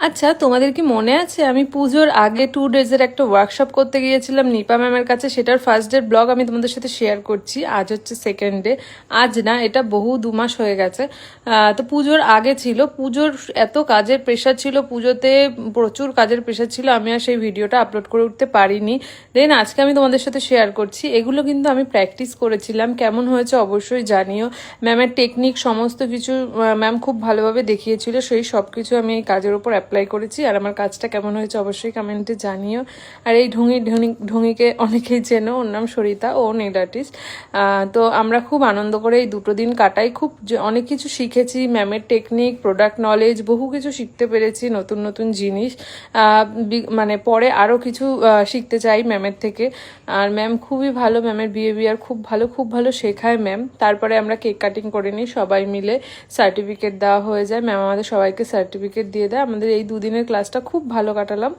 আচ্ছা, তোমাদের কি মনে আছে আমি পুজোর আগে 2 ডেজের একটা ওয়ার্কশপ করতে গিয়েছিলাম নিপা ম্যামের কাছে? সেটার ফার্স্ট ডে ব্লগ আমি তোমাদের সাথে শেয়ার করছি। আজ হচ্ছে সেকেন্ড ডে। আজ না, এটা বহু 2 মাস হয়ে গেছে। তো পুজোর আগে ছিল। পুজোর এত কাজের প্রেশার ছিল, পুজোতে প্রচুর কাজের প্রেশার ছিল, আমি আর সেই ভিডিওটা আপলোড করে উঠতে পারিনি। দেন আজকে আমি তোমাদের সাথে শেয়ার করছি। এগুলো কিন্তু আমি প্র্যাকটিস করেছিলাম। কেমন হয়েছে অবশ্যই জানিও। ম্যামের টেকনিক সমস্ত কিছু ম্যাম খুব ভালোভাবে দেখিয়েছিল, সেই সব কিছু আমি এই কাজের উপর অ্যাপ্লাই করেছি। আর আমার কাজটা কেমন হয়েছে অবশ্যই কমেন্টে জানিও। আর এই ঢুঙিকে অনেকেই চেনো, ওর নাম সরিতা, ও নেল আর্টিস্ট। তো আমরা খুব আনন্দ করে এই 2টো দিন কাটাই। খুব অনেক কিছু শিখেছি, ম্যামের টেকনিক, প্রোডাক্ট নলেজ, বহু কিছু শিখতে পেরেছি, নতুন নতুন জিনিস। মানে পরে আরও কিছু শিখতে চাই ম্যামের থেকে। আর ম্যাম খুবই ভালো, ম্যামের বিহেভিয়ার খুব ভালো, খুব ভালো শেখায় ম্যাম। তারপরে আমরা কেক কাটিং করে নিই, সবাই মিলে সার্টিফিকেট দেওয়া হয়ে যায়। ম্যাম আমাদের সবাইকে সার্টিফিকেট দিয়ে দেয়। আমাদের এই 2 দিনের ক্লাসটা খুব ভালো কাটালাম।